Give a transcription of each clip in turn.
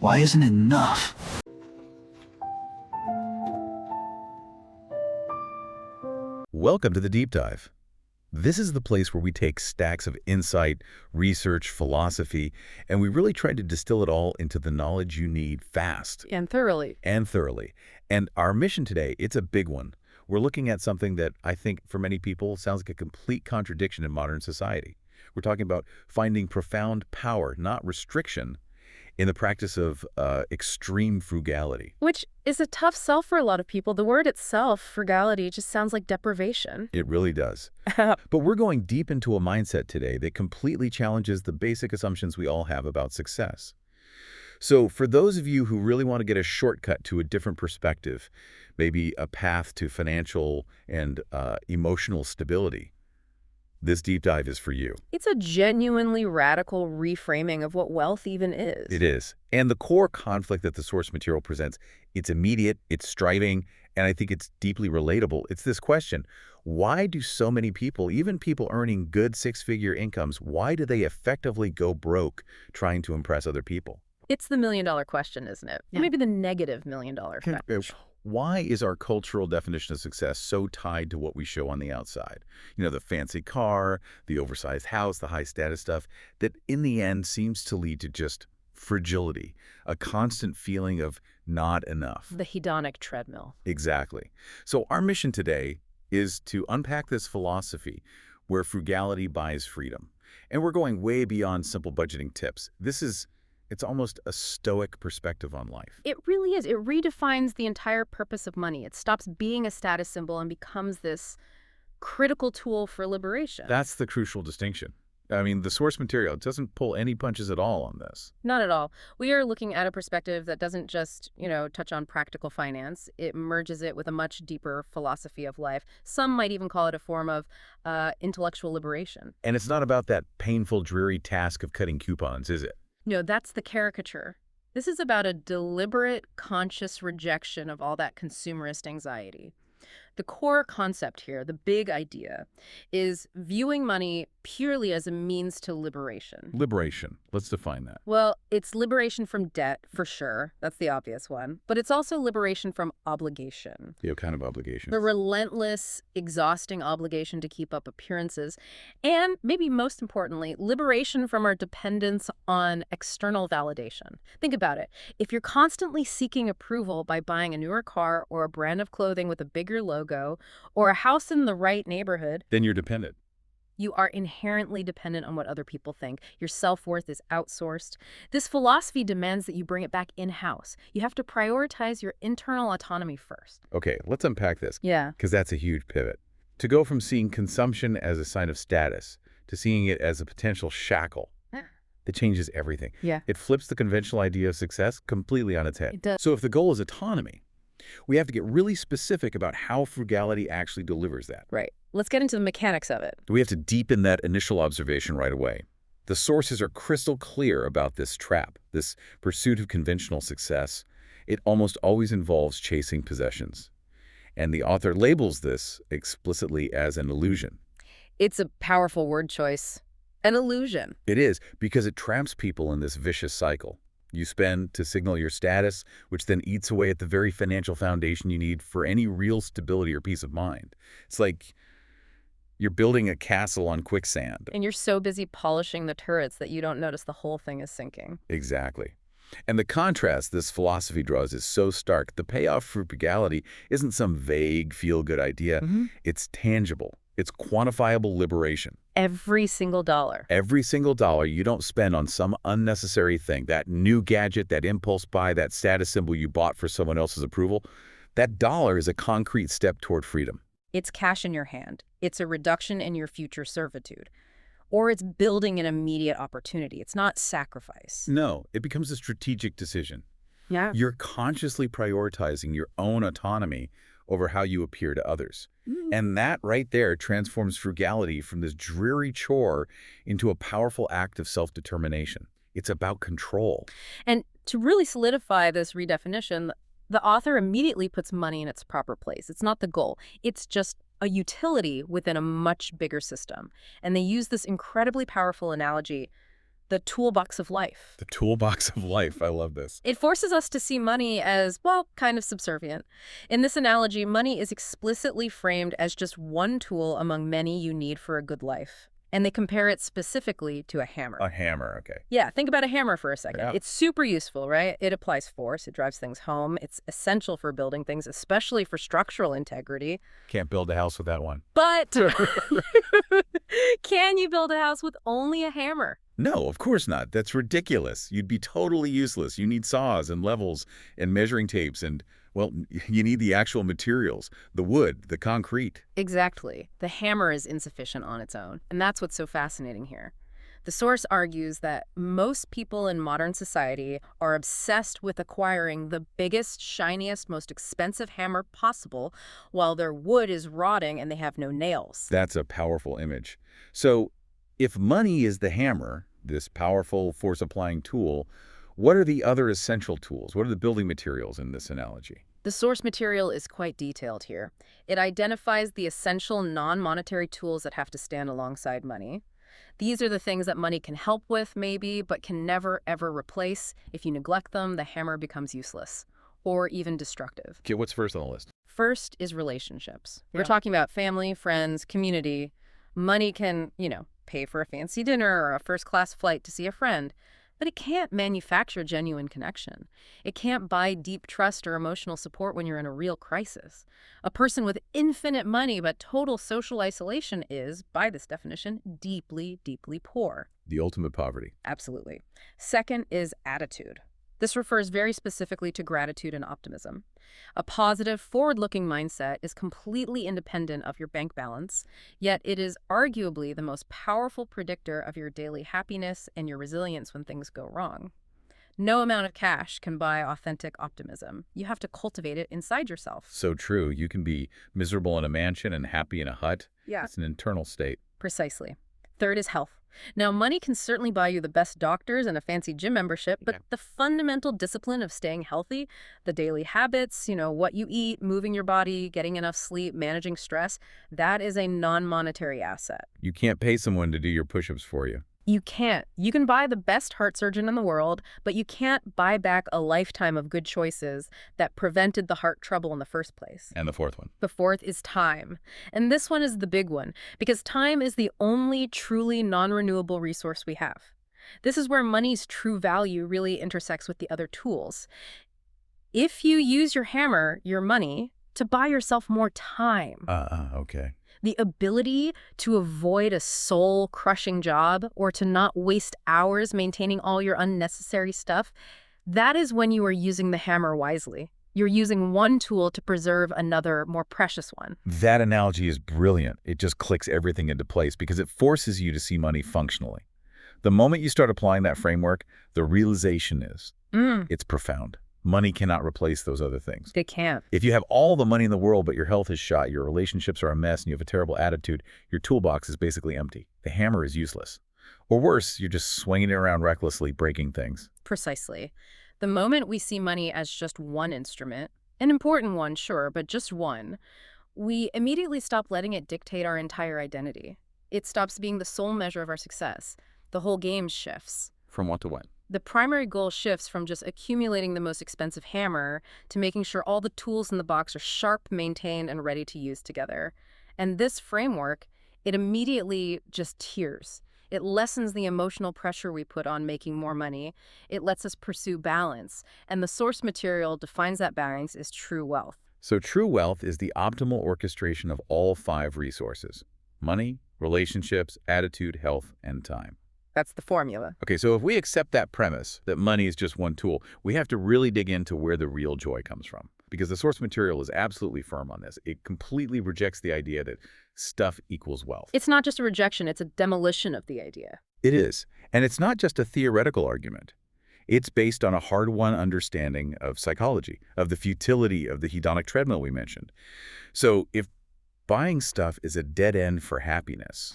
Why isn't it enough? Welcome to the Deep Dive. This is the place where we take stacks of insight, research, philosophy, and we really try to distill it all into the knowledge you need fast And thoroughly. and thoroughly. And our mission today, it's a big one. We're looking at something that I think for many people sounds like a complete contradiction in modern society. We're talking about finding profound power, not restriction, in the practice of extreme frugality. Which is a tough sell for a lot of people. The word itself, frugality, just sounds like deprivation. It really does. But we're going deep into a mindset today that completely challenges the basic assumptions we all have about success. So for those of you who really want to get a shortcut to a different perspective, maybe a path to financial and emotional stability, this deep dive is for you. It's a genuinely radical reframing of what wealth even is. It is. And the core conflict that the source material presents, it's immediate, it's striving, and I think it's deeply relatable. It's this question: why do so many people, even people earning good six-figure incomes, why do they effectively go broke trying to impress other people? It's the million-dollar question, isn't it? Yeah. Maybe the negative million-dollar question. Why is our cultural definition of success so tied to what we show on the outside? You know, the fancy car, the oversized house, the high status stuff, that in the end seems to lead to just fragility, a constant feeling of not enough. The hedonic treadmill. Exactly. So our mission today is to unpack this philosophy where frugality buys freedom. And we're going way beyond simple budgeting tips. It's almost a stoic perspective on life. It really is. It redefines the entire purpose of money. It stops being a status symbol and becomes this critical tool for liberation. That's the crucial distinction. I mean, the source material doesn't pull any punches at all on this. Not at all. We are looking at a perspective that doesn't just, touch on practical finance. It merges it with a much deeper philosophy of life. Some might even call it a form of intellectual liberation. And it's not about that painful, dreary task of cutting coupons, is it? No, that's the caricature. This is about a deliberate, conscious rejection of all that consumerist anxiety. The core concept here, the big idea, is viewing money purely as a means to liberation. Liberation. Let's define that. Well, it's liberation from debt, for sure. That's the obvious one. But it's also liberation from obligation. Yeah, kind of obligation. The relentless, exhausting obligation to keep up appearances. And maybe most importantly, liberation from our dependence on external validation. Think about it. If you're constantly seeking approval by buying a newer car or a brand of clothing with a bigger logo or a house in the right neighborhood, Then you're dependent. you are inherently dependent on what other people think. Your self-worth is outsourced. This philosophy demands that you bring it back in-house. You have to prioritize your internal autonomy first. Okay, let's unpack this, Yeah. because that's a huge pivot. To go from seeing consumption as a sign of status to seeing it as a potential shackle, that changes everything. Yeah. It flips the conventional idea of success completely on its head. It does. So if the goal is autonomy, we have to get really specific about how frugality actually delivers that. Right. Let's get into the mechanics of it. We have to deepen that initial observation right away. The sources are crystal clear about this trap, this pursuit of conventional success. It almost always involves chasing possessions. And the author labels this explicitly as an illusion. It's a powerful word choice. An illusion. It is, because it traps people in this vicious cycle. You spend to signal your status, which then eats away at the very financial foundation you need for any real stability or peace of mind. It's like you're building a castle on quicksand. And you're so busy polishing the turrets that you don't notice the whole thing is sinking. Exactly. And the contrast this philosophy draws is so stark. The payoff for frugality isn't some vague, feel-good idea. It's tangible. It's quantifiable liberation. Every single dollar. Every single dollar you don't spend on some unnecessary thing, that new gadget, that impulse buy, that status symbol you bought for someone else's approval, that dollar is a concrete step toward freedom. It's cash in your hand. It's a reduction in your future servitude. Or it's building an immediate opportunity. It's not sacrifice. No, it becomes a strategic decision. Yeah. You're consciously prioritizing your own autonomy over how you appear to others. And that right there transforms frugality from this dreary chore into a powerful act of self-determination. It's about control. And to really solidify this redefinition, the author immediately puts money in its proper place. It's not the goal. It's just a utility within a much bigger system. And they use this incredibly powerful analogy the toolbox of life. The toolbox of life. I love this. It forces us to see money as, well, kind of subservient. In this analogy, money is explicitly framed as just one tool among many you need for a good life. And they compare it specifically to a hammer. A hammer, okay. Yeah, think about a hammer for a second. Yeah. It's super useful, right? It applies force, it drives things home. It's essential for building things, especially for structural integrity. Can't build a house with that one. But can you build a house with only a hammer? No, of course not. That's ridiculous. You'd be totally useless. You need saws and levels and measuring tapes and, well, you need the actual materials, the wood, the concrete. Exactly. The hammer is insufficient on its own. And that's what's so fascinating here. The source argues that most people in modern society are obsessed with acquiring the biggest, shiniest, most expensive hammer possible while their wood is rotting and they have no nails. That's a powerful image. So if money is the hammer, this powerful force-applying tool, what are the other essential tools? What are the building materials in this analogy? The source material is quite detailed here. It identifies the essential non-monetary tools that have to stand alongside money. These are the things that money can help with, maybe, but can never, ever replace. If you neglect them, the hammer becomes useless or even destructive. Okay, what's first on the list? First is relationships. Yeah. We're talking about family, friends, community. Money can, pay for a fancy dinner or a first-class flight to see a friend, but it can't manufacture genuine connection. It can't buy deep trust or emotional support when you're in a real crisis. A person with infinite money but total social isolation is, by this definition, deeply, deeply poor. The ultimate poverty. Absolutely. Second is attitude. This refers very specifically to gratitude and optimism. A positive, forward-looking mindset is completely independent of your bank balance, yet it is arguably the most powerful predictor of your daily happiness and your resilience when things go wrong. No amount of cash can buy authentic optimism. You have to cultivate it inside yourself. So true. You can be miserable in a mansion and happy in a hut. Yeah. It's an internal state. Precisely. Third is health. Now, money can certainly buy you the best doctors and a fancy gym membership, but the fundamental discipline of staying healthy, the daily habits, what you eat, moving your body, getting enough sleep, managing stress, that is a non-monetary asset. You can't pay someone to do your push-ups for you. You can't. You can buy the best heart surgeon in the world, but you can't buy back a lifetime of good choices that prevented the heart trouble in the first place. And the fourth one. The fourth is time. And this one is the big one, because time is the only truly non-renewable resource we have. This is where money's true value really intersects with the other tools. If you use your hammer, your money, to buy yourself more time. Okay. The ability to avoid a soul-crushing job or to not waste hours maintaining all your unnecessary stuff, that is when you are using the hammer wisely. You're using one tool to preserve another, more precious one. That analogy is brilliant. It just clicks everything into place because it forces you to see money functionally. The moment you start applying that framework, the realization is, it's profound. Money cannot replace those other things. They can't. If you have all the money in the world, but your health is shot, your relationships are a mess, and you have a terrible attitude, your toolbox is basically empty. The hammer is useless. Or worse, you're just swinging it around recklessly, breaking things. Precisely. The moment we see money as just one instrument, an important one, sure, but just one, we immediately stop letting it dictate our entire identity. It stops being the sole measure of our success. The whole game shifts. From what to what? The primary goal shifts from just accumulating the most expensive hammer to making sure all the tools in the box are sharp, maintained, and ready to use together. And this framework, it immediately just tears. It lessens the emotional pressure we put on making more money. It lets us pursue balance. And the source material defines that balance as true wealth. So true wealth is the optimal orchestration of all 5 resources: money, relationships, attitude, health, and time. That's the formula. Okay, so if we accept that premise, that money is just one tool, we have to really dig into where the real joy comes from. Because the source material is absolutely firm on this. It completely rejects the idea that stuff equals wealth. It's not just a rejection, it's a demolition of the idea. It is. And it's not just a theoretical argument. It's based on a hard-won understanding of psychology, of the futility of the hedonic treadmill we mentioned. So if buying stuff is a dead end for happiness,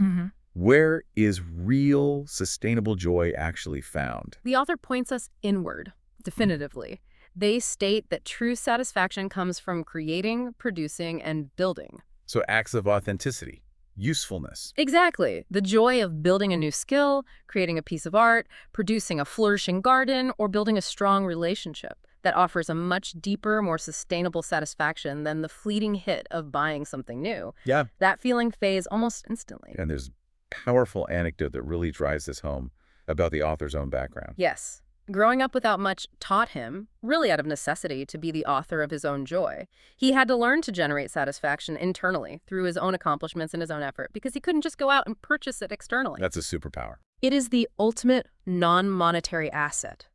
where is real, sustainable joy actually found? The author points us inward, definitively. They state that true satisfaction comes from creating, producing, and building. So acts of authenticity. usefulness. Exactly. The joy of building a new skill, creating a piece of art, producing a flourishing garden, or building a strong relationship that offers a much deeper, more sustainable satisfaction than the fleeting hit of buying something new. Yeah. That feeling fades almost instantly. And there's a powerful anecdote that really drives this home about the author's own background. Yes. Growing up without much taught him, really out of necessity, to be the author of his own joy. He had to learn to generate satisfaction internally through his own accomplishments and his own effort because he couldn't just go out and purchase it externally. That's a superpower. It is the ultimate non-monetary asset.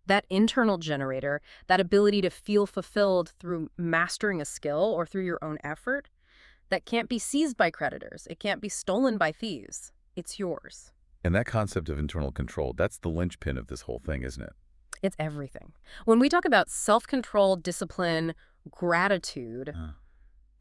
That internal generator, that ability to feel fulfilled through mastering a skill or through your own effort, that can't be seized by creditors. It can't be stolen by thieves. It's yours. And that concept of internal control, that's the linchpin of this whole thing, isn't it? It's everything. When we talk about self-control, discipline, gratitude,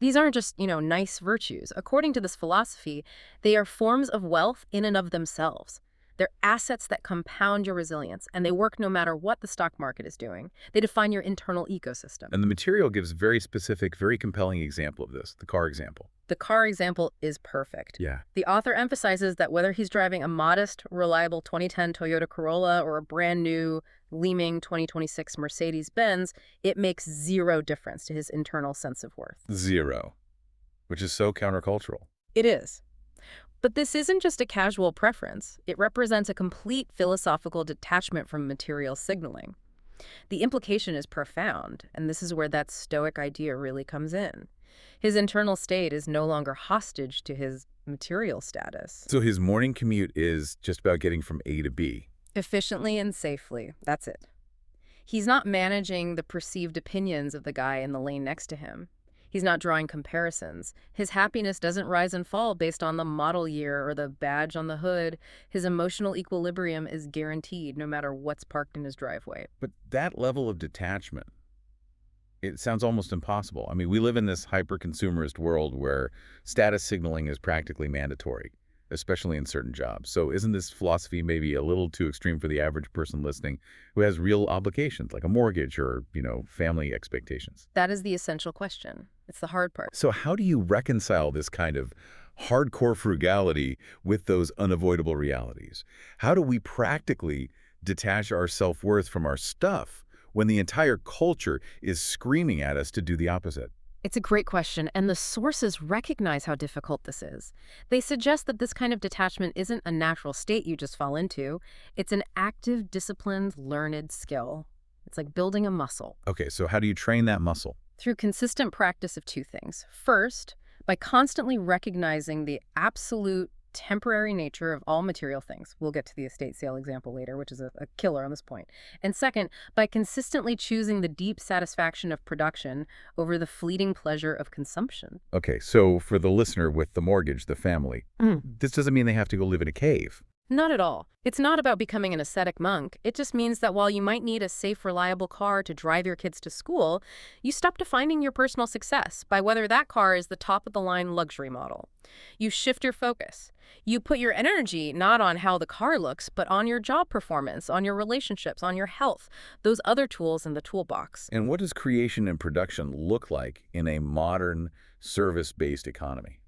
these aren't just, nice virtues. According to this philosophy, they are forms of wealth in and of themselves. They're assets that compound your resilience, and they work no matter what the stock market is doing. They define your internal ecosystem. And the material gives very specific, very compelling example of this, the car example. The car example is perfect. Yeah. The author emphasizes that whether he's driving a modest, reliable 2010 Toyota Corolla or a brand new, gleaming 2026 Mercedes-Benz, it makes zero difference to his internal sense of worth. Zero. Which is so countercultural. It is. But this isn't just a casual preference. It represents a complete philosophical detachment from material signaling. The implication is profound, and this is where that Stoic idea really comes in. His internal state is no longer hostage to his material status. So his morning commute is just about getting from A to B. Efficiently and safely, that's it. He's not managing the perceived opinions of the guy in the lane next to him. He's not drawing comparisons. His happiness doesn't rise and fall based on the model year or the badge on the hood. His emotional equilibrium is guaranteed no matter what's parked in his driveway. But that level of detachment, it sounds almost impossible. I mean, we live in this hyper-consumerist world where status signaling is practically mandatory, especially in certain jobs. So isn't this philosophy maybe a little too extreme for the average person listening who has real obligations, like a mortgage or, family expectations? That is the essential question. It's the hard part. So how do you reconcile this kind of hardcore frugality with those unavoidable realities? How do we practically detach our self-worth from our stuff when the entire culture is screaming at us to do the opposite? It's a great question, and the sources recognize how difficult this is. They suggest that this kind of detachment isn't a natural state you just fall into. It's an active, disciplined, learned skill. It's like building a muscle. Okay, so how do you train that muscle? Through consistent practice of two things. First, by constantly recognizing the absolute temporary nature of all material things. We'll get to the estate sale example later, which is a killer on this point. And second, by consistently choosing the deep satisfaction of production over the fleeting pleasure of consumption. Okay, so for the listener with the mortgage, the family, this doesn't mean they have to go live in a cave. Not at all. It's not about becoming an ascetic monk. It just means that while you might need a safe, reliable car to drive your kids to school, you stop defining your personal success by whether that car is the top-of-the-line luxury model. You shift your focus. You put your energy not on how the car looks, but on your job performance, on your relationships, on your health, those other tools in the toolbox. And what does creation and production look like in a modern, service-based economy?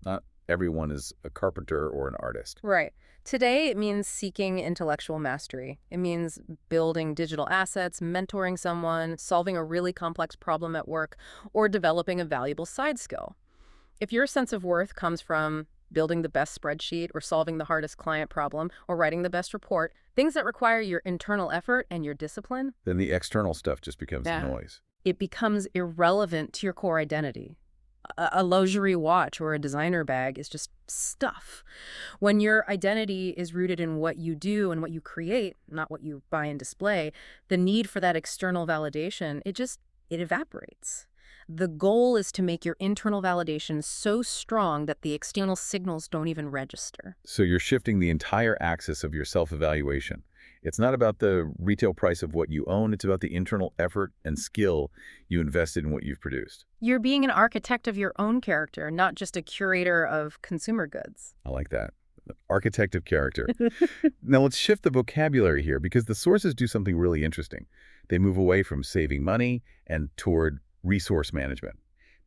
Not everyone is a carpenter or an artist. Right. Today, it means seeking intellectual mastery. It means building digital assets, mentoring someone, solving a really complex problem at work, or developing a valuable side skill. If your sense of worth comes from building the best spreadsheet or solving the hardest client problem or writing the best report, things that require your internal effort and your discipline, Then the external stuff just becomes noise. it becomes irrelevant to your core identity. A luxury watch or a designer bag is just stuff. When your identity is rooted in what you do and what you create, not what you buy and display, the need for that external validation, it evaporates. The goal is to make your internal validation so strong that the external signals don't even register. So you're shifting the entire axis of your self-evaluation. It's not about the retail price of what you own, it's about the internal effort and skill you invested in what you've produced. You're being an architect of your own character, not just a curator of consumer goods. I like that. Architect of character. Now let's shift the vocabulary here because the sources do something really interesting. They move away from saving money and toward resource management.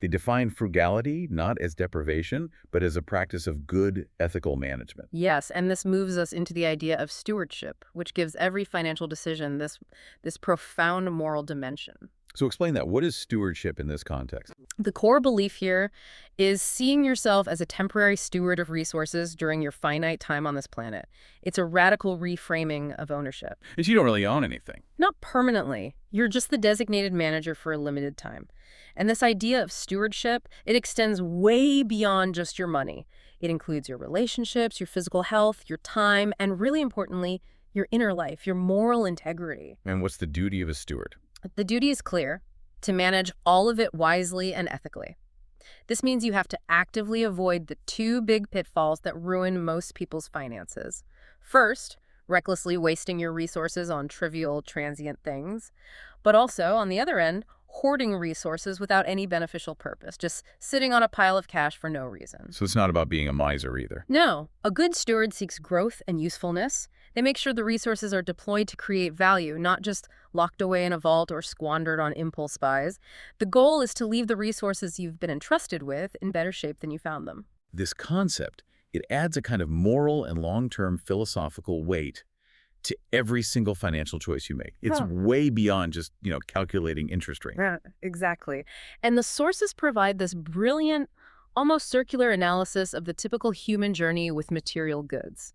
They define frugality not as deprivation, but as a practice of good ethical management. Yes, and this moves us into the idea of stewardship, which gives every financial decision this profound moral dimension. So explain that. What is stewardship in this context? The core belief here is seeing yourself as a temporary steward of resources during your finite time on this planet. It's a radical reframing of ownership. Is you don't really own anything. Not permanently. You're just the designated manager for a limited time. And this idea of stewardship, it extends way beyond just your money. It includes your relationships, your physical health, your time, and really importantly, your inner life, your moral integrity. And what's the duty of a steward? The duty is clear: to manage all of it wisely and ethically. This means you have to actively avoid the two big pitfalls that ruin most people's finances. First, recklessly wasting your resources on trivial, transient things. But also, on the other end, hoarding resources without any beneficial purpose, just sitting on a pile of cash for no reason. So it's not about being a miser either. No, a good steward seeks growth and usefulness. They make sure the resources are deployed to create value, not just locked away in a vault or squandered on impulse buys. The goal is to leave the resources you've been entrusted with in better shape than you found them. This concept, it adds a kind of moral and long-term philosophical weight to every single financial choice you make. It's way beyond just, calculating interest rate. Yeah, exactly. And the sources provide this brilliant, almost circular analysis of the typical human journey with material goods.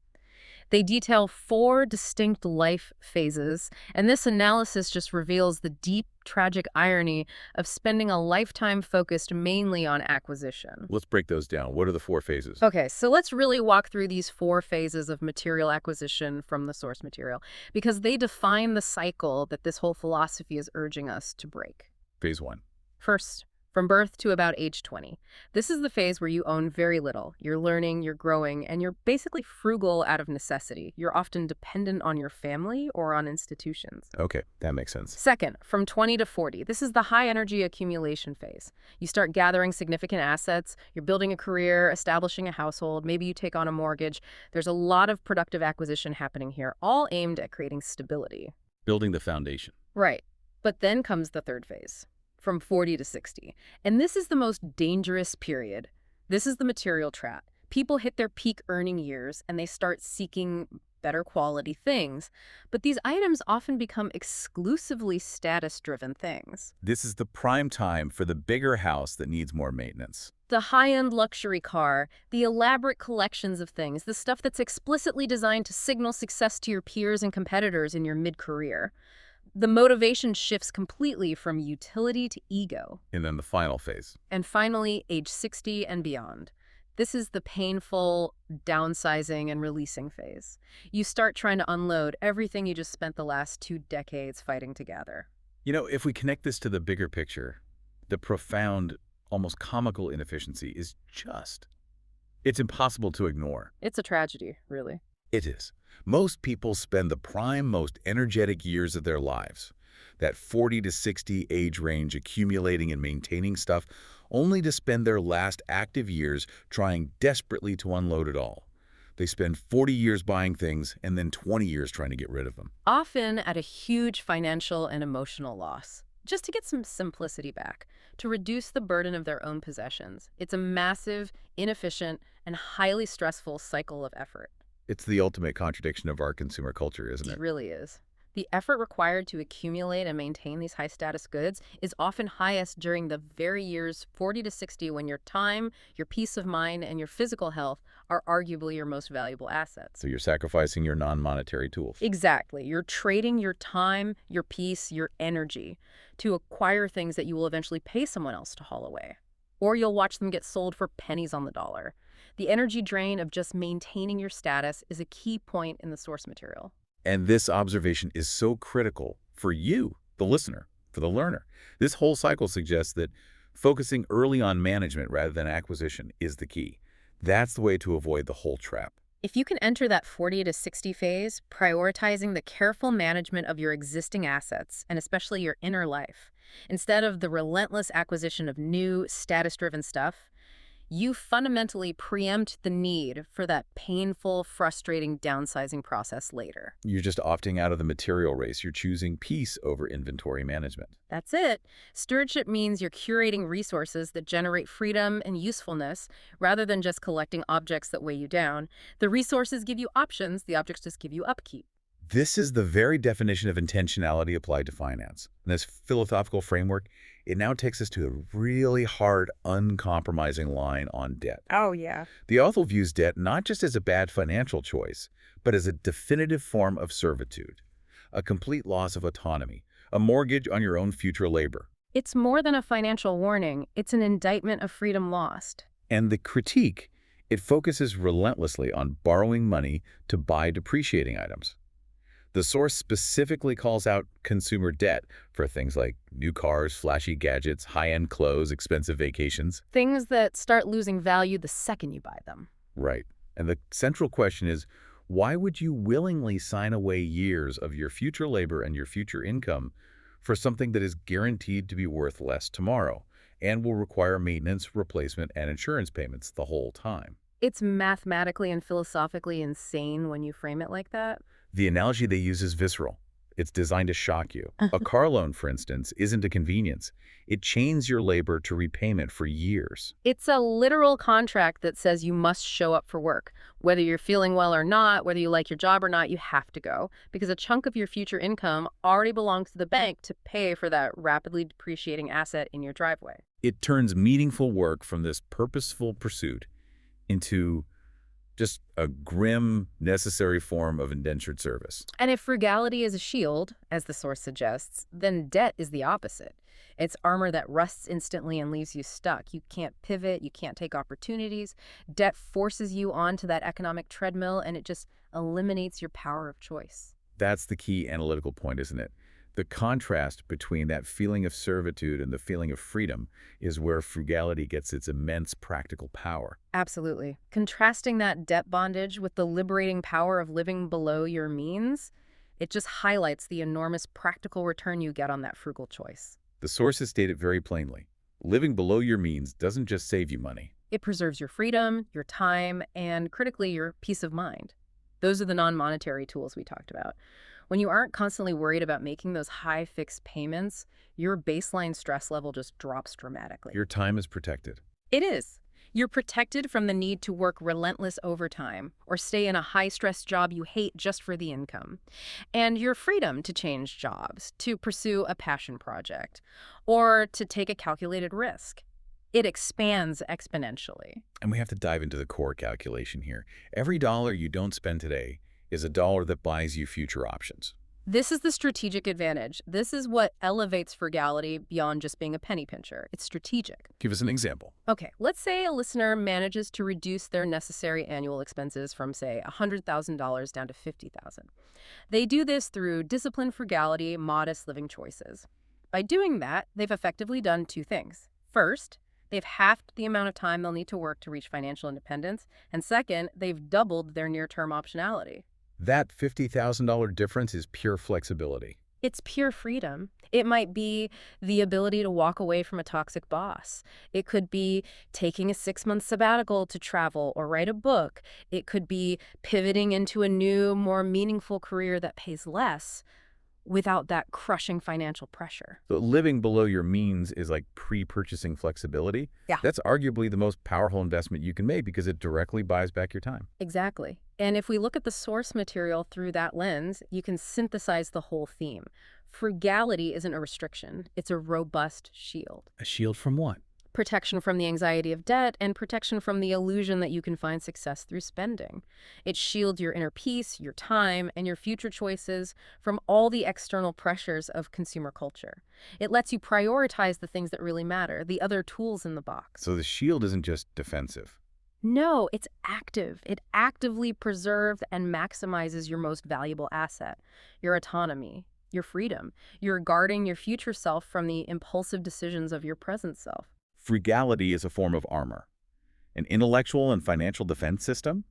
They detail 4 distinct life phases, and this analysis just reveals the deep, tragic irony of spending a lifetime focused mainly on acquisition. Let's break those down. What are the 4 phases? Okay, so let's really walk through these 4 phases of material acquisition from the source material, because they define the cycle that this whole philosophy is urging us to break. Phase 1. First, from birth to about age 20. This is the phase where you own very little. You're learning, you're growing, and you're basically frugal out of necessity. You're often dependent on your family or on institutions. Okay, that makes sense. Second, from 20 to 40. This is the high-energy accumulation phase. You start gathering significant assets. You're building a career, establishing a household. Maybe you take on a mortgage. There's a lot of productive acquisition happening here, all aimed at creating stability. Building the foundation. Right. But then comes the third phase, from 40 to 60. And this is the most dangerous period. This is the material trap. People hit their peak earning years and they start seeking better quality things. But these items often become exclusively status-driven things. This is the prime time for the bigger house that needs more maintenance. The high-end luxury car, the elaborate collections of things, the stuff that's explicitly designed to signal success to your peers and competitors in your mid-career. The motivation shifts completely from utility to ego. And then the final phase. And finally, age 60 and beyond. This is the painful downsizing and releasing phase. You start trying to unload everything you just spent the last 2 decades fighting to gather. If we connect this to the bigger picture, the profound, almost comical inefficiency is it's impossible to ignore. It's a tragedy, really. It is. Most people spend the prime, most energetic years of their lives, that 40 to 60 age range, accumulating and maintaining stuff, only to spend their last active years trying desperately to unload it all. They spend 40 years buying things and then 20 years trying to get rid of them. Often at a huge financial and emotional loss, just to get some simplicity back, to reduce the burden of their own possessions. It's a massive, inefficient, and highly stressful cycle of effort. It's the ultimate contradiction of our consumer culture, isn't it? It really is. The effort required to accumulate and maintain these high-status goods is often highest during the very years 40 to 60 when your time, your peace of mind, and your physical health are arguably your most valuable assets. So you're sacrificing your non-monetary tools. Exactly. You're trading your time, your peace, your energy to acquire things that you will eventually pay someone else to haul away. Or you'll watch them get sold for pennies on the dollar. The energy drain of just maintaining your status is a key point in the source material. And this observation is so critical for you, the listener, for the learner. This whole cycle suggests that focusing early on management rather than acquisition is the key. That's the way to avoid the whole trap. If you can enter that 40 to 60 phase, prioritizing the careful management of your existing assets, and especially your inner life, instead of the relentless acquisition of new, status-driven stuff, You fundamentally preempt the need for that painful, frustrating downsizing process later. You're just opting out of the material race. You're choosing peace over inventory management. That's it. Stewardship means you're curating resources that generate freedom and usefulness rather than just collecting objects that weigh you down. The resources give you options, the objects just give you upkeep. This is the very definition of intentionality applied to finance. In this philosophical framework, it now takes us to a really hard, uncompromising line on debt. Oh, yeah. The author views debt not just as a bad financial choice, but as a definitive form of servitude, a complete loss of autonomy, a mortgage on your own future labor. It's more than a financial warning. It's an indictment of freedom lost. And the critique, it focuses relentlessly on borrowing money to buy depreciating items. The source specifically calls out consumer debt for things like new cars, flashy gadgets, high-end clothes, expensive vacations. Things that start losing value the second you buy them. Right. And the central question is, why would you willingly sign away years of your future labor and your future income for something that is guaranteed to be worth less tomorrow and will require maintenance, replacement, and insurance payments the whole time? It's mathematically and philosophically insane when you frame it like that. The analogy they use is visceral. It's designed to shock you. A car loan, for instance, isn't a convenience. It chains your labor to repayment for years. It's a literal contract that says you must show up for work. Whether you're feeling well or not, whether you like your job or not, you have to go. Because a chunk of your future income already belongs to the bank to pay for that rapidly depreciating asset in your driveway. It turns meaningful work from this purposeful pursuit into just a grim, necessary form of indentured service. And if frugality is a shield, as the source suggests, then debt is the opposite. It's armor that rusts instantly and leaves you stuck. You can't pivot, you can't take opportunities. Debt forces you onto that economic treadmill, and it just eliminates your power of choice. That's the key analytical point, isn't it? The contrast between that feeling of servitude and the feeling of freedom is where frugality gets its immense practical power. Absolutely. Contrasting that debt bondage with the liberating power of living below your means, it just highlights the enormous practical return you get on that frugal choice. The sources state it very plainly. Living below your means doesn't just save you money. It preserves your freedom, your time, and critically, your peace of mind. Those are the non-monetary tools we talked about. When you aren't constantly worried about making those high fixed payments, your baseline stress level just drops dramatically. Your time is protected. It is. You're protected from the need to work relentless overtime or stay in a high-stress job you hate just for the income. And your freedom to change jobs, to pursue a passion project, or to take a calculated risk. It expands exponentially. And we have to dive into the core calculation here. Every dollar you don't spend today is a dollar that buys you future options. This is the strategic advantage. This is what elevates frugality beyond just being a penny pincher. It's strategic. Give us an example. Okay, let's say a listener manages to reduce their necessary annual expenses from, say, $100,000 down to $50,000. They do this through disciplined frugality, modest living choices. By doing that, they've effectively done two things. First, they've halved the amount of time they'll need to work to reach financial independence. And second, they've doubled their near-term optionality. That $50,000 difference is pure flexibility. It's pure freedom. It might be the ability to walk away from a toxic boss. It could be taking a 6-month sabbatical to travel or write a book. It could be pivoting into a new, more meaningful career that pays less without that crushing financial pressure. So living below your means is like pre-purchasing flexibility. Yeah. That's arguably the most powerful investment you can make because it directly buys back your time. Exactly. And if we look at the source material through that lens, you can synthesize the whole theme. Frugality isn't a restriction. It's a robust shield. A shield from what? Protection from the anxiety of debt and protection from the illusion that you can find success through spending. It shields your inner peace, your time, and your future choices from all the external pressures of consumer culture. It lets you prioritize the things that really matter, the other tools in the box. So the shield isn't just defensive. No, it's active. It actively preserves and maximizes your most valuable asset, your autonomy, your freedom. You're guarding your future self from the impulsive decisions of your present self. Frugality is a form of armor. An intellectual and financial defense system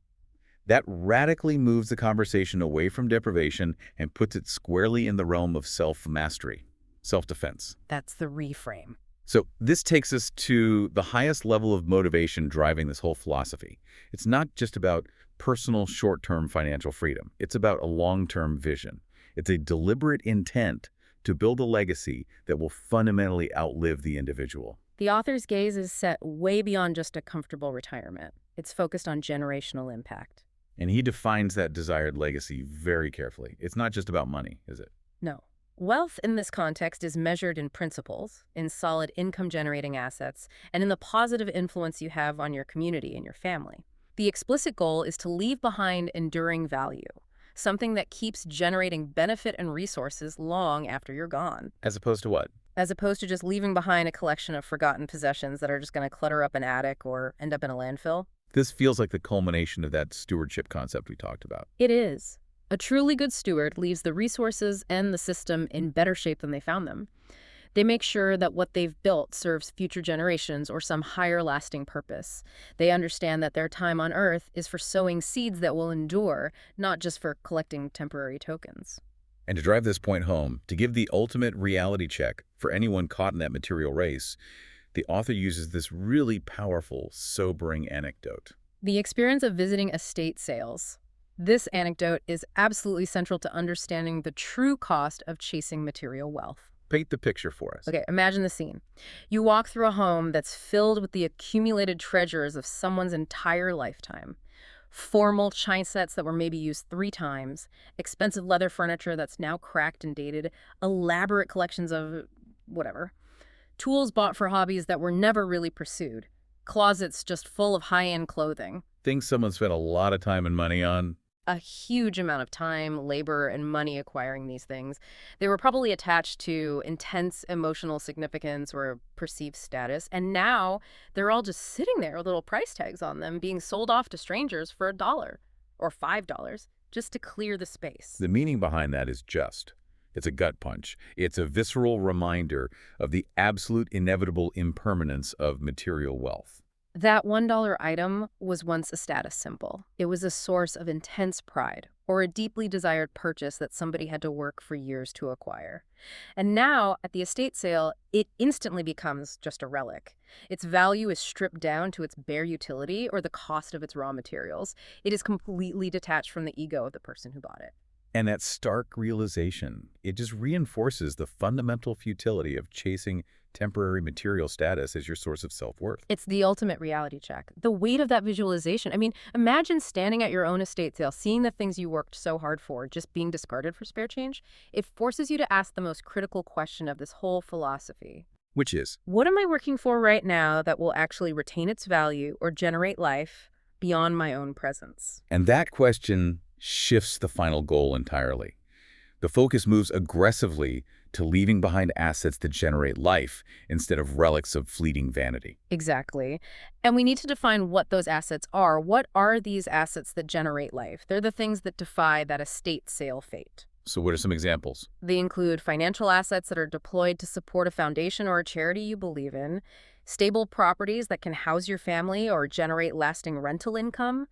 that radically moves the conversation away from deprivation and puts it squarely in the realm of self-mastery, self-defense. That's the reframe. So this takes us to the highest level of motivation driving this whole philosophy. It's not just about personal short-term financial freedom. It's about a long-term vision. It's a deliberate intent to build a legacy that will fundamentally outlive the individual. The author's gaze is set way beyond just a comfortable retirement. It's focused on generational impact. And he defines that desired legacy very carefully. It's not just about money, is it? No. Wealth in this context is measured in principles, in solid income-generating assets, and in the positive influence you have on your community and your family. The explicit goal is to leave behind enduring value, something that keeps generating benefit and resources long after you're gone, As opposed to what? as opposed to just leaving behind a collection of forgotten possessions that are just going to clutter up an attic or end up in a landfill. This feels like the culmination of that stewardship concept we talked about. It is. A truly good steward leaves the resources and the system in better shape than they found them. They make sure that what they've built serves future generations or some higher lasting purpose. They understand that their time on Earth is for sowing seeds that will endure, not just for collecting temporary tokens. And to drive this point home, to give the ultimate reality check for anyone caught in that material race, the author uses this really powerful, sobering anecdote. The experience of visiting estate sales. This anecdote is absolutely central to understanding the true cost of chasing material wealth. Paint the picture for us. Okay, imagine the scene. You walk through a home that's filled with the accumulated treasures of someone's entire lifetime. Formal china sets that were maybe used 3 times, expensive leather furniture that's now cracked and dated, elaborate collections of whatever, tools bought for hobbies that were never really pursued, closets just full of high-end clothing. Things someone spent a lot of time and money on. A huge amount of time, labor, and money acquiring these things. They were probably attached to intense emotional significance or perceived status, and now they're all just sitting there with little price tags on them, being sold off to strangers for $1 or $5 just to clear the space. The meaning behind that is just. It's a gut punch. It's a visceral reminder of the absolute inevitable impermanence of material wealth. That $1 item was once a status symbol. It was a source of intense pride, or a deeply desired purchase that somebody had to work for years to acquire. And now, at the estate sale, it instantly becomes just a relic. Its value is stripped down to its bare utility or the cost of its raw materials. It is completely detached from the ego of the person who bought it. And that stark realization, it just reinforces the fundamental futility of chasing temporary material status as your source of self-worth. It's the ultimate reality check. The weight of that visualization. I mean, imagine standing at your own estate sale, seeing the things you worked so hard for just being discarded for spare change. It forces you to ask the most critical question of this whole philosophy. Which is, What am I working for right now that will actually retain its value or generate life beyond my own presence? and that question shifts the final goal entirely. The focus moves aggressively to leaving behind assets that generate life instead of relics of fleeting vanity. Exactly. And we need to define what those assets are. What are these assets that generate life? They're the things that defy that estate sale fate. So what are some examples? They include financial assets that are deployed to support a foundation or a charity you believe in, stable properties that can house your family or generate lasting rental income,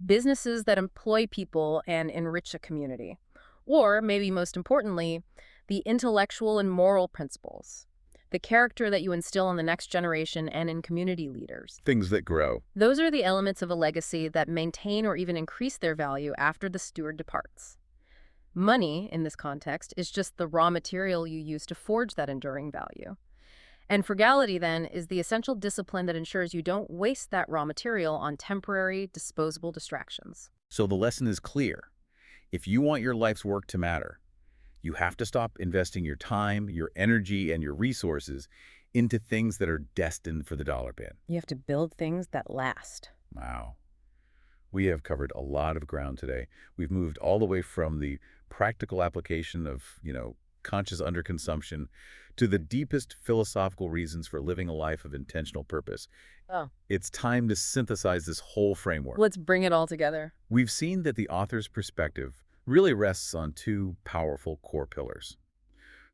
businesses that employ people and enrich a community, or maybe most importantly, the intellectual and moral principles, the character that you instill in the next generation and in community leaders. Things that grow. Those are the elements of a legacy that maintain or even increase their value after the steward departs. Money, in this context, is just the raw material you use to forge that enduring value. And frugality, then, is the essential discipline that ensures you don't waste that raw material on temporary, disposable distractions. So the lesson is clear. If you want your life's work to matter, you have to stop investing your time, your energy, and your resources into things that are destined for the dollar bin. You have to build things that last. Wow. We have covered a lot of ground today. We've moved all the way from the practical application of, conscious underconsumption to the deepest philosophical reasons for living a life of intentional purpose. Oh. It's time to synthesize this whole framework. Let's bring it all together. We've seen that the author's perspective really rests on 2 powerful core pillars.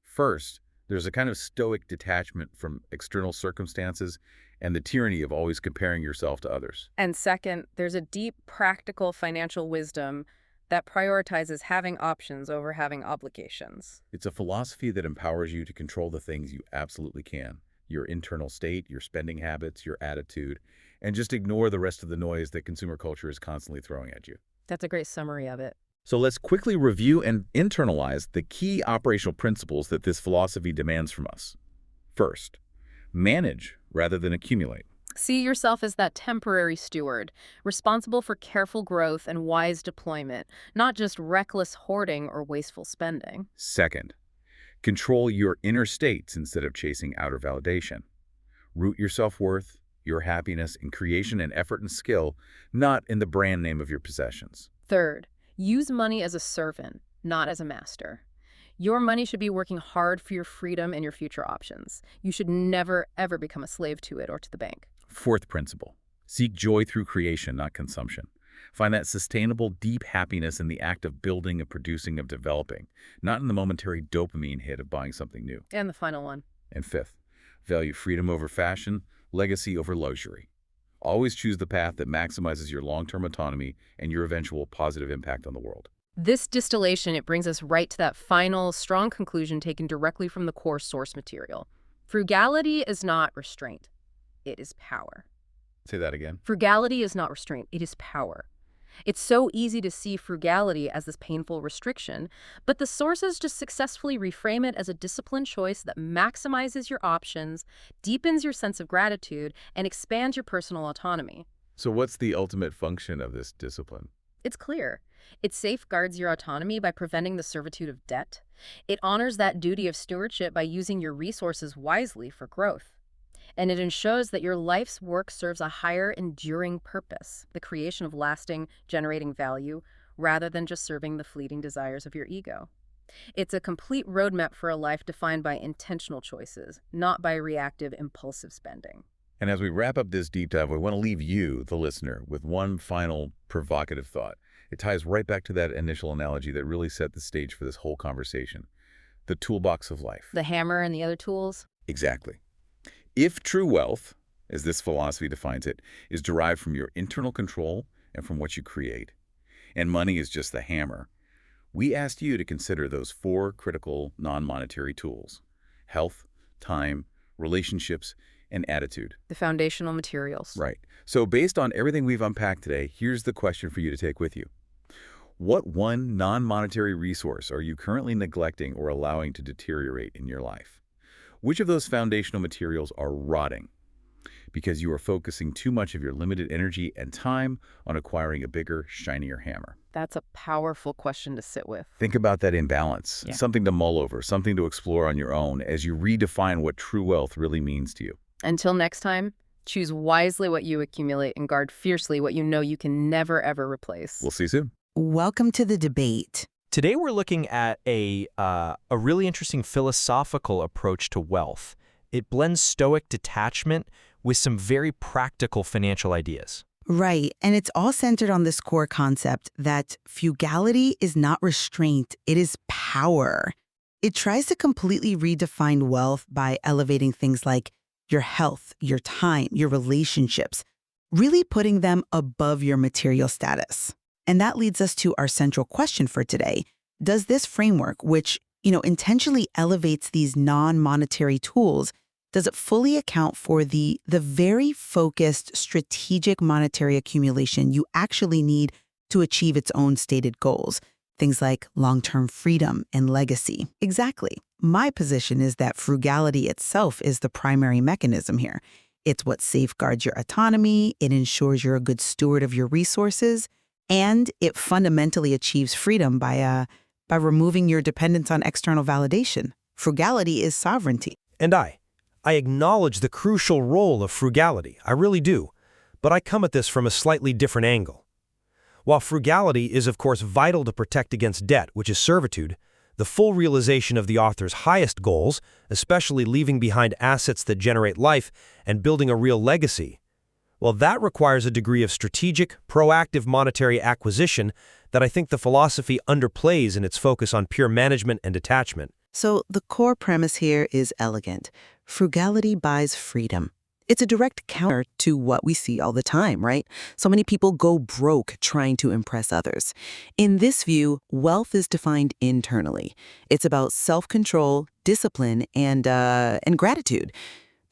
First, there's a kind of stoic detachment from external circumstances and the tyranny of always comparing yourself to others. And second, there's a deep practical financial wisdom that prioritizes having options over having obligations. It's a philosophy that empowers you to control the things you absolutely can, your internal state, your spending habits, your attitude, and just ignore the rest of the noise that consumer culture is constantly throwing at you. That's a great summary of it. So let's quickly review and internalize the key operational principles that this philosophy demands from us. First, manage rather than accumulate. See yourself as that temporary steward, responsible for careful growth and wise deployment, not just reckless hoarding or wasteful spending. Second, control your inner states instead of chasing outer validation. Root your self-worth, your happiness in creation and effort and skill, not in the brand name of your possessions. Third, use money as a servant, not as a master. Your money should be working hard for your freedom and your future options. You should never, ever become a slave to it or to the bank. Fourth principle, seek joy through creation, not consumption. Find that sustainable, deep happiness in the act of building, of producing, of developing, not in the momentary dopamine hit of buying something new. And the final one. And fifth, value freedom over fashion, legacy over luxury. Always choose the path that maximizes your long-term autonomy and your eventual positive impact on the world. This distillation, it brings us right to that final, strong conclusion taken directly from the core source material. Frugality is not restraint. It is power. Say that again. Frugality is not restraint. It is power. It's so easy to see frugality as this painful restriction, but the sources just successfully reframe it as a disciplined choice that maximizes your options, deepens your sense of gratitude, and expands your personal autonomy. So what's the ultimate function of this discipline? It's clear. It safeguards your autonomy by preventing the servitude of debt. It honors that duty of stewardship by using your resources wisely for growth. And it ensures that your life's work serves a higher, enduring purpose, the creation of lasting, generating value, rather than just serving the fleeting desires of your ego. It's a complete roadmap for a life defined by intentional choices, not by reactive, impulsive spending. And as we wrap up this deep dive, we want to leave you, the listener, with one final provocative thought. It ties right back to that initial analogy that really set the stage for this whole conversation. The toolbox of life. The hammer and the other tools? Exactly. If true wealth, as this philosophy defines it, is derived from your internal control and from what you create, and money is just the hammer, we asked you to consider those four critical non-monetary tools: health, time, relationships, and attitude. The foundational materials. Right. So based on everything we've unpacked today, here's the question for you to take with you. What one non-monetary resource are you currently neglecting or allowing to deteriorate in your life? Which of those foundational materials are rotting because you are focusing too much of your limited energy and time on acquiring a bigger, shinier hammer? That's a powerful question to sit with. Think about that imbalance, something to mull over, something to explore on your own as you redefine what true wealth really means to you. Until next time, choose wisely what you accumulate and guard fiercely what you know you can never, ever replace. We'll see you soon. Welcome to the debate. Today we're looking at a really interesting philosophical approach to wealth. It blends stoic detachment with some very practical financial ideas. Right, and it's all centered on this core concept that frugality is not restraint, it is power. It tries to completely redefine wealth by elevating things like your health, your time, your relationships, really putting them above your material status. And that leads us to our central question for today. Does this framework, which, intentionally elevates these non-monetary tools, does it fully account for the very focused, strategic monetary accumulation you actually need to achieve its own stated goals? Things like long-term freedom and legacy. Exactly. My position is that frugality itself is the primary mechanism here. It's what safeguards your autonomy, it ensures you're a good steward of your resources, and it fundamentally achieves freedom by removing your dependence on external validation. Frugality is sovereignty. And I acknowledge the crucial role of frugality, I really do, but I come at this from a slightly different angle. While frugality is of course vital to protect against debt, which is servitude, the full realization of the author's highest goals, especially leaving behind assets that generate life and building a real legacy, well, that requires a degree of strategic, proactive monetary acquisition that I think the philosophy underplays in its focus on pure management and detachment. So the core premise here is elegant. Frugality buys freedom. It's a direct counter to what we see all the time, right? So many people go broke trying to impress others. In this view, wealth is defined internally. It's about self-control, discipline, and gratitude.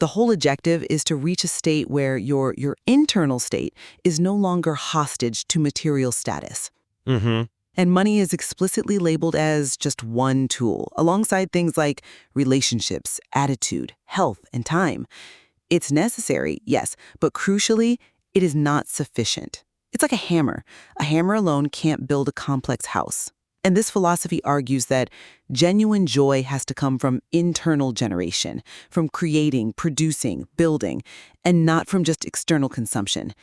The whole objective is to reach a state where your internal state is no longer hostage to material status. Mm-hmm. And money is explicitly labeled as just one tool, alongside things like relationships, attitude, health, and time. It's necessary, yes, but crucially, it is not sufficient. It's like a hammer. A hammer alone can't build a complex house. And this philosophy argues that genuine joy has to come from internal generation, from creating, producing, building, and not from just external consumption.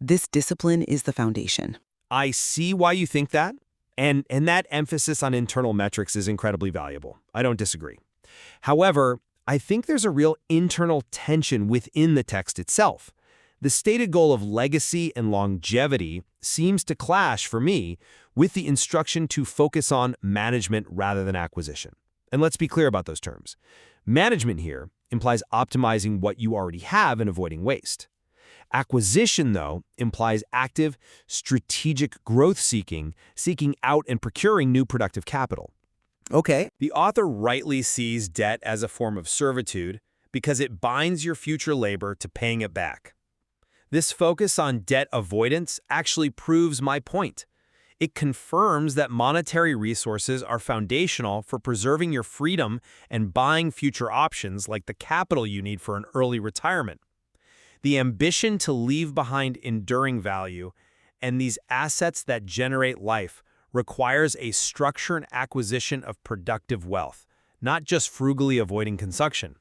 This discipline is the foundation. I see why you think that, and that emphasis on internal metrics is incredibly valuable. I don't disagree. However, I think there's a real internal tension within the text itself. The stated goal of legacy and longevity seems to clash, for me, with the instruction to focus on management rather than acquisition. And let's be clear about those terms. Management here implies optimizing what you already have and avoiding waste. Acquisition, though, implies active, strategic growth seeking out and procuring new productive capital. Okay. The author rightly sees debt as a form of servitude because it binds your future labor to paying it back. This focus on debt avoidance actually proves my point. It confirms that monetary resources are foundational for preserving your freedom and buying future options like the capital you need for an early retirement. The ambition to leave behind enduring value and these assets that generate life requires a structured acquisition of productive wealth, not just frugally avoiding consumption.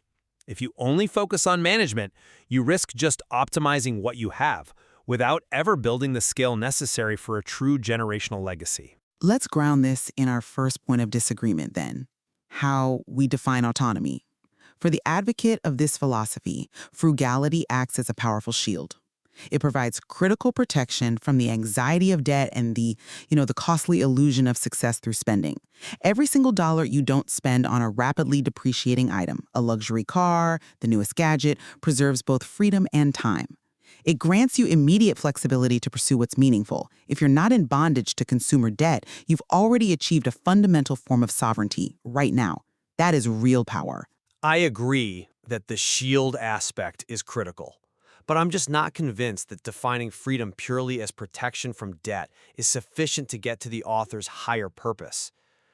If you only focus on management, you risk just optimizing what you have without ever building the scale necessary for a true generational legacy. Let's ground this in our first point of disagreement then, how we define autonomy. For the advocate of this philosophy, frugality acts as a powerful shield. It provides critical protection from the anxiety of debt and the costly illusion of success through spending. Every single dollar you don't spend on a rapidly depreciating item, a luxury car, the newest gadget, preserves both freedom and time. It grants you immediate flexibility to pursue what's meaningful. If you're not in bondage to consumer debt, you've already achieved a fundamental form of sovereignty right now. That is real power. I agree that the shield aspect is critical, but I'm just not convinced that defining freedom purely as protection from debt is sufficient to get to the author's higher purpose.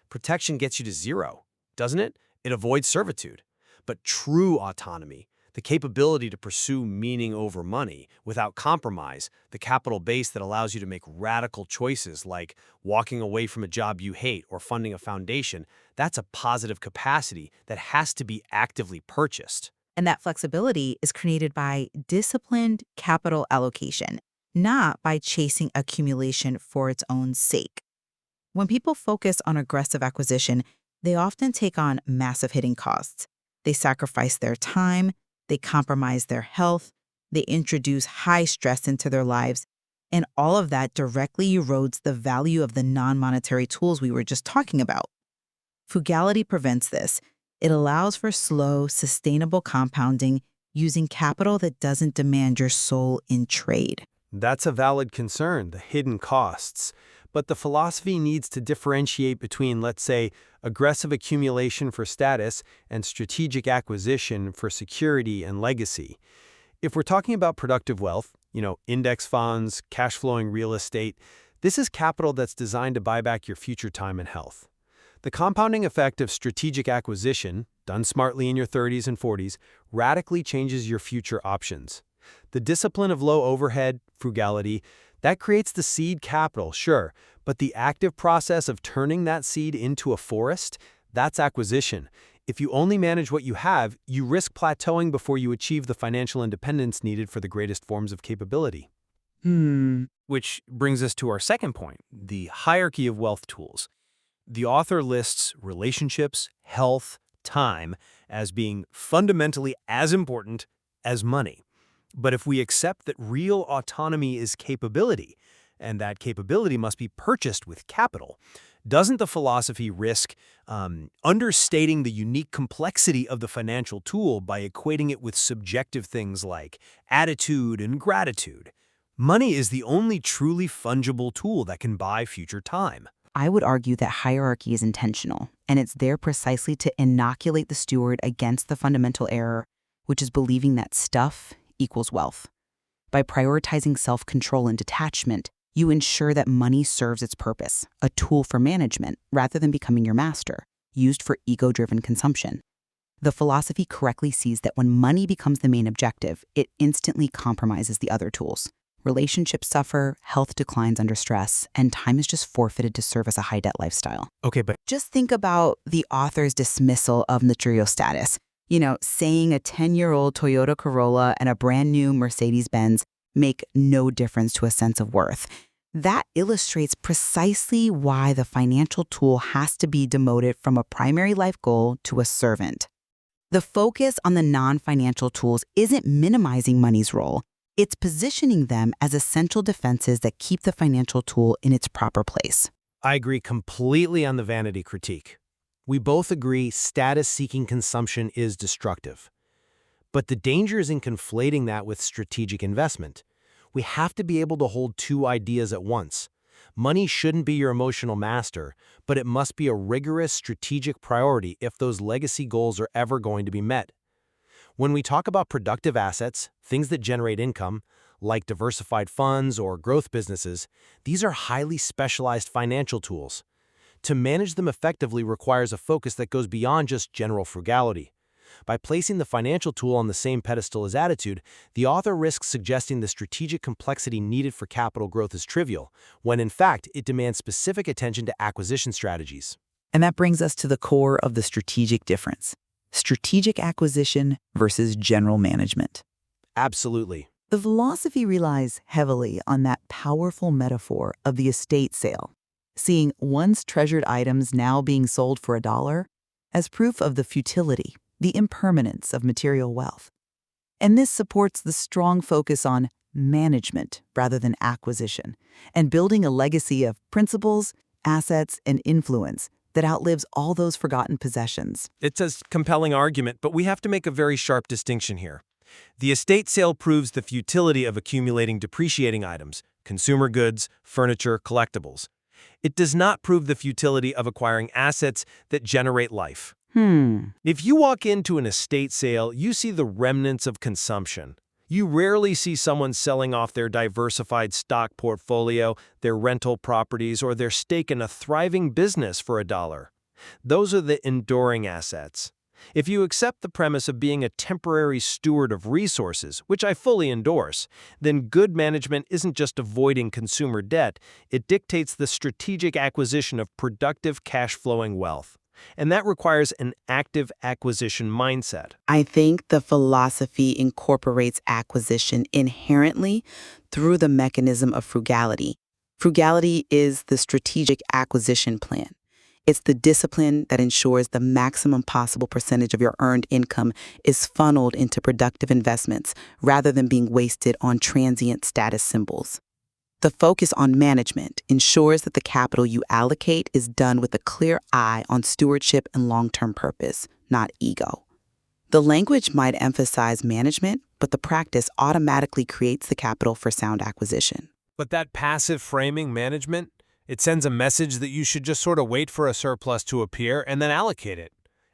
Protection gets you to zero, doesn't it? It avoids servitude. But true autonomy, the capability to pursue meaning over money without compromise, the capital base that allows you to make radical choices like walking away from a job you hate or funding a foundation, that's a positive capacity that has to be actively purchased. And that flexibility is created by disciplined capital allocation, not by chasing accumulation for its own sake. When people focus on aggressive acquisition, they often take on massive hidden costs. They sacrifice their time, they compromise their health, they introduce high stress into their lives, and all of that directly erodes the value of the non-monetary tools we were just talking about. Frugality prevents this. It allows for slow, sustainable compounding using capital that doesn't demand your soul in trade. That's a valid concern, the hidden costs. But the philosophy needs to differentiate between, let's say, aggressive accumulation for status and strategic acquisition for security and legacy. If we're talking about productive wealth, index funds, cash-flowing real estate, this is capital that's designed to buy back your future time and health. The compounding effect of strategic acquisition, done smartly in your 30s and 40s, radically changes your future options. The discipline of low overhead, frugality, that creates the seed capital, sure, but the active process of turning that seed into a forest, that's acquisition. If you only manage what you have, you risk plateauing before you achieve the financial independence needed for the greatest forms of capability. Which brings us to our second point, the hierarchy of wealth tools. The author lists relationships, health, time as being fundamentally as important as money. But if we accept that real autonomy is capability, and that capability must be purchased with capital, doesn't the philosophy risk understating the unique complexity of the financial tool by equating it with subjective things like attitude and gratitude? Money is the only truly fungible tool that can buy future time. I would argue that hierarchy is intentional, and it's there precisely to inoculate the steward against the fundamental error, which is believing that stuff equals wealth. By prioritizing self-control and detachment, you ensure that money serves its purpose, a tool for management rather than becoming your master, used for ego-driven consumption. The philosophy correctly sees that when money becomes the main objective, it instantly compromises the other tools. Relationships suffer, health declines under stress, and time is just forfeited to serve as a high-debt lifestyle. Okay, but Just think about the author's dismissal of material status. Saying a 10-year-old Toyota Corolla and a brand new Mercedes-Benz make no difference to a sense of worth. That illustrates precisely why the financial tool has to be demoted from a primary life goal to a servant. The focus on the non-financial tools isn't minimizing money's role. It's positioning them as essential defenses that keep the financial tool in its proper place. I agree completely on the vanity critique. We both agree status-seeking consumption is destructive. But the danger is in conflating that with strategic investment. We have to be able to hold two ideas at once. Money shouldn't be your emotional master, but it must be a rigorous strategic priority if those legacy goals are ever going to be met. When we talk about productive assets, things that generate income, like diversified funds or growth businesses, these are highly specialized financial tools. To manage them effectively requires a focus that goes beyond just general frugality. By placing the financial tool on the same pedestal as attitude, the author risks suggesting the strategic complexity needed for capital growth is trivial, when in fact it demands specific attention to acquisition strategies. And that brings us to the core of the strategic difference: strategic acquisition versus general management. Absolutely. The philosophy relies heavily on that powerful metaphor of the estate sale, seeing once treasured items now being sold for $1 as proof of the futility, the impermanence of material wealth. And this supports the strong focus on management rather than acquisition, and building a legacy of principles, assets, and influence that outlives all those forgotten possessions. It's a compelling argument, but we have to make a very sharp distinction here. The estate sale proves the futility of accumulating depreciating items, consumer goods, furniture, collectibles. It does not prove the futility of acquiring assets that generate life. If you walk into an estate sale, you see the remnants of consumption. You rarely see someone selling off their diversified stock portfolio, their rental properties, or their stake in a thriving business for $1. Those are the enduring assets. If you accept the premise of being a temporary steward of resources, which I fully endorse, then good management isn't just avoiding consumer debt, it dictates the strategic acquisition of productive cash-flowing wealth. And that requires an active acquisition mindset. I think the philosophy incorporates acquisition inherently through the mechanism of frugality. Frugality is the strategic acquisition plan. It's the discipline that ensures the maximum possible percentage of your earned income is funneled into productive investments rather than being wasted on transient status symbols. The focus on management ensures that the capital you allocate is done with a clear eye on stewardship and long-term purpose, not ego. The language might emphasize management, but the practice automatically creates the capital for sound acquisition. But that passive framing management, it sends a message that you should just sort of wait for a surplus to appear and then allocate it.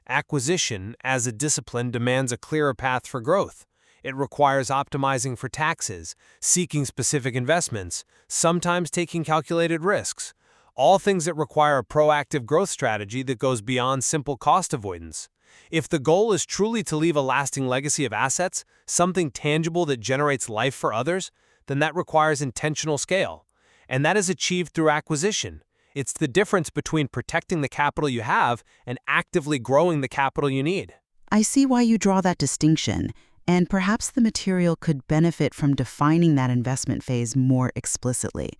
Acquisition, as a discipline, demands a clearer path for growth. It requires optimizing for taxes, seeking specific investments, sometimes taking calculated risks. All things that require a proactive growth strategy that goes beyond simple cost avoidance. If the goal is truly to leave a lasting legacy of assets, something tangible that generates life for others, then that requires intentional scale. And that is achieved through acquisition. It's the difference between protecting the capital you have and actively growing the capital you need. I see why you draw that distinction, and perhaps the material could benefit from defining that investment phase more explicitly.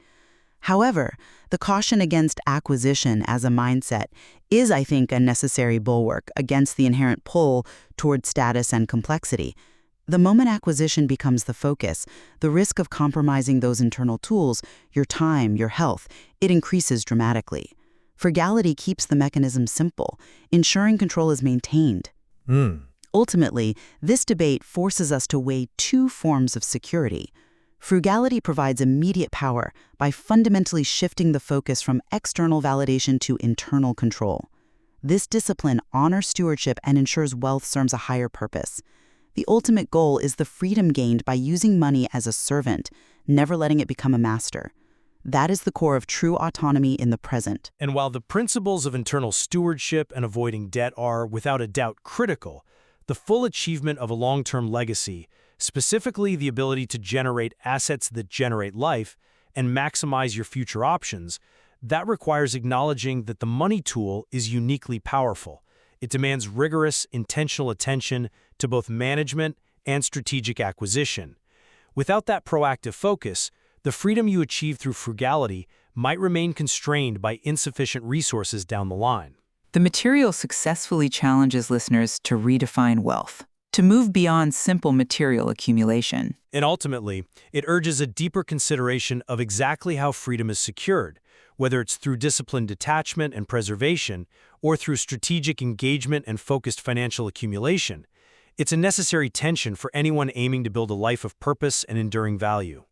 However, the caution against acquisition as a mindset is, I think, a necessary bulwark against the inherent pull toward status and complexity. The moment acquisition becomes the focus, the risk of compromising those internal tools, your time, your health, it increases dramatically. Frugality keeps the mechanism simple, ensuring control is maintained. Ultimately, this debate forces us to weigh two forms of security. Frugality provides immediate power by fundamentally shifting the focus from external validation to internal control. This discipline honors stewardship and ensures wealth serves a higher purpose. The ultimate goal is the freedom gained by using money as a servant, never letting it become a master. That is the core of true autonomy in the present. And while the principles of internal stewardship and avoiding debt are, without a doubt, critical, the full achievement of a long-term legacy, specifically the ability to generate assets that generate life and maximize your future options, that requires acknowledging that the money tool is uniquely powerful. It demands rigorous, intentional attention to both management and strategic acquisition. Without that proactive focus, the freedom you achieve through frugality might remain constrained by insufficient resources down the line. The material successfully challenges listeners to redefine wealth, to move beyond simple material accumulation. And ultimately, it urges a deeper consideration of exactly how freedom is secured, whether it's through disciplined detachment and preservation, or through strategic engagement and focused financial accumulation. It's a necessary tension for anyone aiming to build a life of purpose and enduring value.